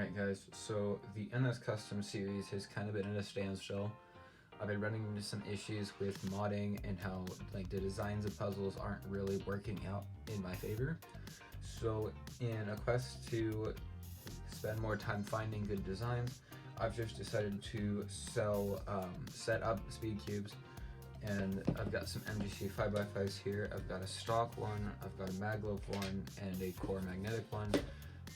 Alright guys, so the NS Custom series has kind of been in a standstill. I've been running into some issues with modding and how like the designs of puzzles aren't really working out in my favor. So in a quest to spend more time finding good designs, I've just decided to set up speed cubes, and I've got some MGC 5x5s here. I've got a stock one, I've got a maglev one, and a core magnetic one.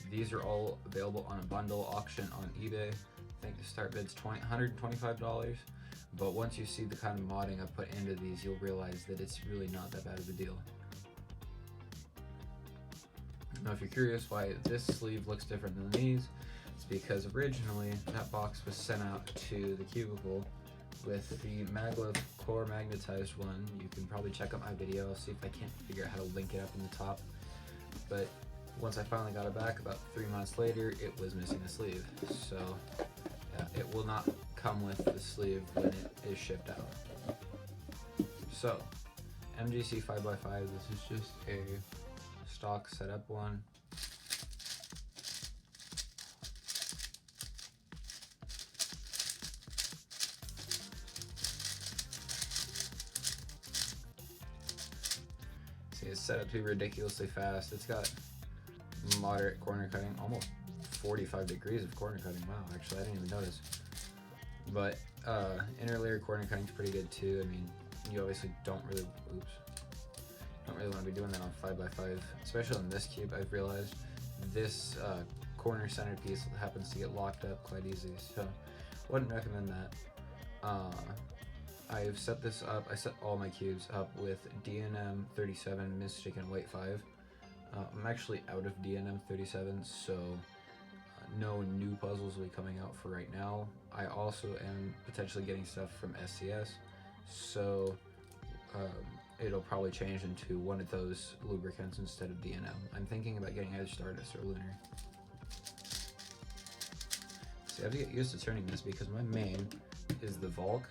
These are all available on a bundle auction on eBay. I think the start bid's $125, but once you see the kind of modding I put into these, you'll realize that it's really not that bad of a deal. Now if you're curious why this sleeve looks different than these, it's because originally that box was sent out to the cubicle with the maglev core magnetized one. You can probably check out my video, see if I can't figure out how to link it up in the top. But once I finally got it back, about 3 months later, it was missing a sleeve. So yeah, it will not come with the sleeve when it is shipped out. So MGC 5x5, this is just a stock setup one. See, it's set up to be ridiculously fast. It's got moderate corner cutting, almost 45 degrees of corner cutting. Wow, actually I didn't even notice. But interlayer corner cutting is pretty good too. I mean, you obviously don't really want to be doing that on 5x5, especially on this cube. I've realized this corner centerpiece happens to get locked up quite easily, so wouldn't recommend that. I've set this up, I set all my cubes up with DNM 37 Mystic and White 5. I'm actually out of DNM 37, so no new puzzles will be coming out for right now. I also am potentially getting stuff from SCS, so it'll probably change into one of those lubricants instead of DNM. I'm thinking about getting either Stardust or Lunar. See, I have to get used to turning this because my main is the Volk.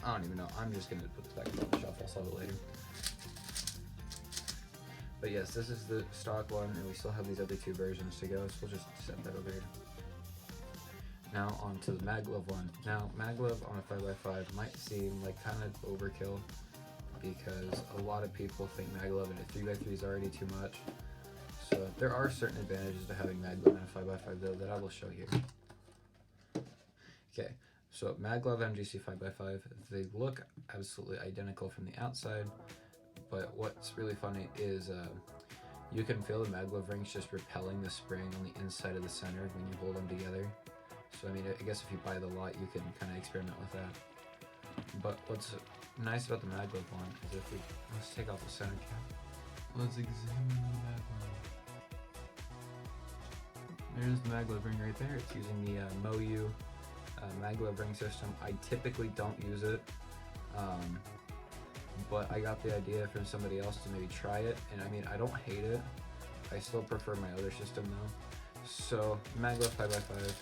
I don't even know. I'm just going to put this back on the shelf. I'll solve it later. But yes, this is the stock one, and we still have these other two versions to go, so we'll just set that over here. Now on to the maglev one. Now, maglev on a 5x5 might seem like kind of overkill because a lot of people think maglev in a 3x3 is already too much. So there are certain advantages to having maglev in a 5x5 though that I will show here. Okay. So maglev MGC 5x5, they look absolutely identical from the outside, but what's really funny is you can feel the maglev rings just repelling the spring on the inside of the center when you hold them together. So I mean, I guess if you buy the lot, you can kind of experiment with that. But what's nice about the maglev one is if let's take off the center cap. Let's examine the maglev. There's the maglev ring right there. It's using the MoU maglev ring system. I typically don't use it, but I got the idea from somebody else to maybe try it, and I mean, I don't hate it. I still prefer my other system though. So maglev 5x5.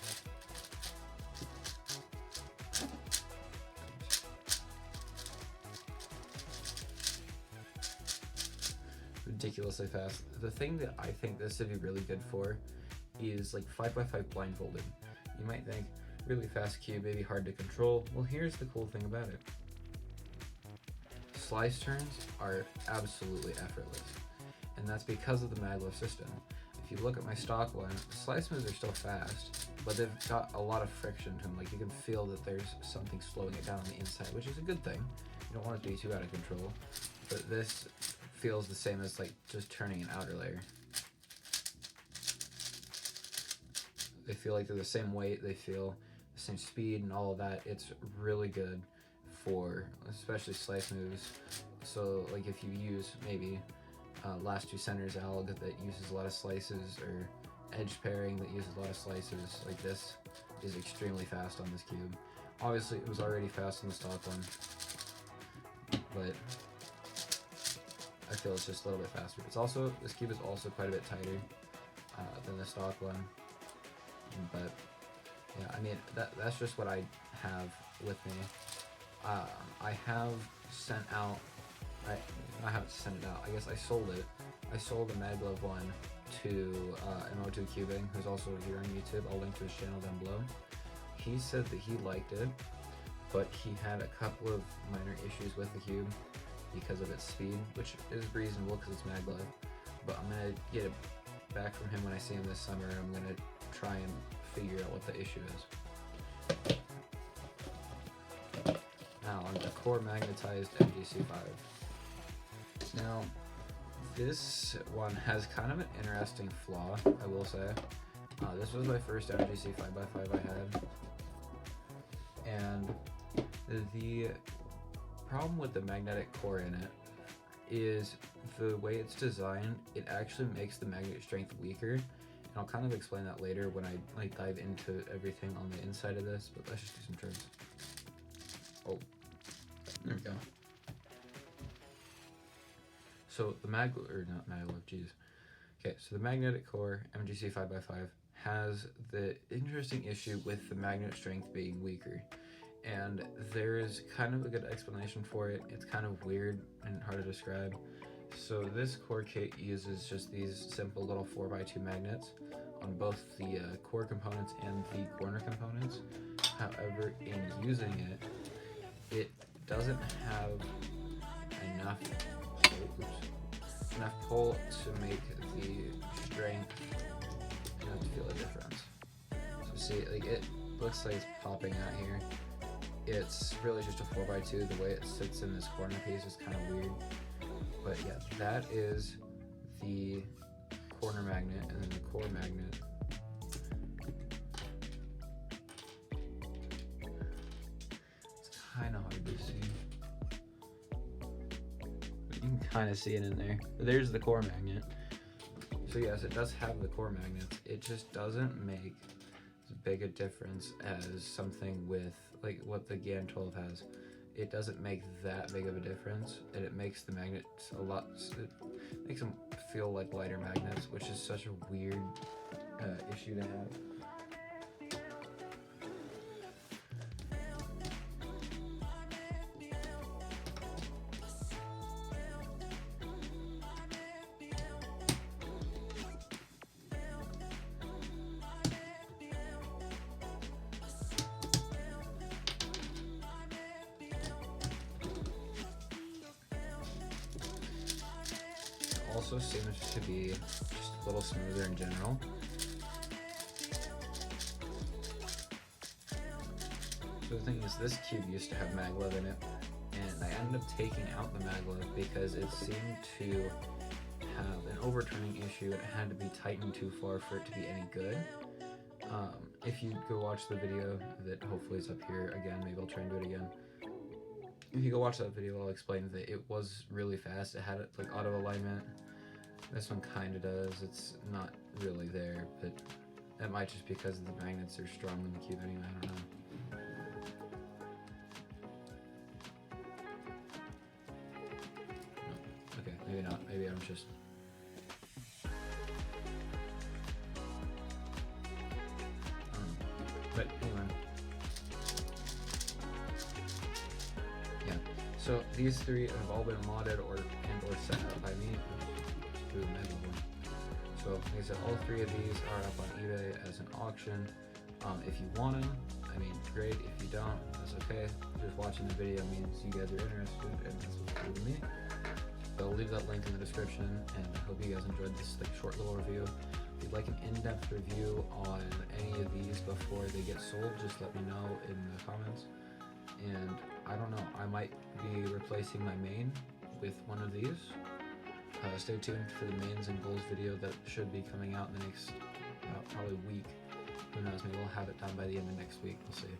Ridiculously fast. The thing that I think this would be really good for is like 5x5 blindfolding. You might think, really fast cube, maybe hard to control. Well, here's the cool thing about it. Slice turns are absolutely effortless, and that's because of the maglev system. If you look at my stock one, slice moves are still fast, but they've got a lot of friction to them. Like you can feel that there's something slowing it down on the inside, which is a good thing. You don't want it to be too out of control, but this feels the same as like just turning an outer layer. They feel like they're the same weight, they feel the same speed and all of that. It's really good for especially slice moves. So like if you use maybe last two centers alg that uses a lot of slices, or edge pairing that uses a lot of slices, like this is extremely fast on this cube. Obviously it was already fast on the stock one, but I feel it's just a little bit faster. It's also, this cube is also quite a bit tighter than the stock one, but yeah, I mean, that's just what I have with me. I have sent out I have to send it out. I guess I sold it. I sold the maglev one to MO2 Cubing, who's also here on YouTube. I'll link to his channel down below. He said that he liked it, but he had a couple of minor issues with the cube because of its speed, which is reasonable because it's maglev. But I'm gonna get it back from him when I see him this summer, and I'm gonna try and figure out what the issue is. Now on the core magnetized MGC5. Now this one has kind of an interesting flaw, I will say. This was my first MGC 5x5 I had, and the problem with the magnetic core in it is the way it's designed. It actually makes the magnet strength weaker, and I'll kind of explain that later when I like dive into everything on the inside of this. But let's just do some turns. Oh, there we go. So the Okay, so the magnetic core MGC 5x5 has the interesting issue with the magnet strength being weaker, and there is kind of a good explanation for it. It's kind of weird and hard to describe. So this core kit uses just these simple little 4x2 magnets on both the core components and the corner components. However, in using it, it doesn't have enough pull to make the strength to feel a difference. So see, like, it looks like it's popping out here. It's really just a 4x2. The way it sits in this corner piece is kind of weird. But yeah, that is the corner magnet, and then the core magnet. It's kind of hard to see. But you can kind of see it in there. But there's the core magnet. So yes, it does have the core magnets. It just doesn't make as big a difference as something with like what the GAN 12 has. It doesn't make that big of a difference, and it makes the magnets it makes them feel like lighter magnets, which is such a weird issue to have. Also seems to be just a little smoother in general. So the thing is, this cube used to have maglev in it, and I ended up taking out the maglev because it seemed to have an overturning issue. It had to be tightened too far for it to be any good. If you go watch the video that hopefully is up here again, maybe I'll try and do it again. If you go watch that video, I'll explain that it was really fast. It had like auto alignment. This one kind of does. It's not really there, but that might just because the magnets are strong in the cube anyway. I don't know. No. Okay, maybe not. Maybe I'm just... But anyway. Yeah. So these three have all been modded or set up by me. Through the maglev one. So like I said, all three of these are up on eBay as an auction. If you want them, I mean, great. If you don't, that's okay. Just watching the video means you guys are interested, and that's what's cool to me. So I'll leave that link in the description, and I hope you guys enjoyed this like short little review. If you'd like an in-depth review on any of these before they get sold, just let me know in the comments. And I don't know, I might be replacing my main with one of these. Stay tuned for the mains and goals video that should be coming out in the next probably week. Who knows, maybe we'll have it done by the end of next week. We'll see.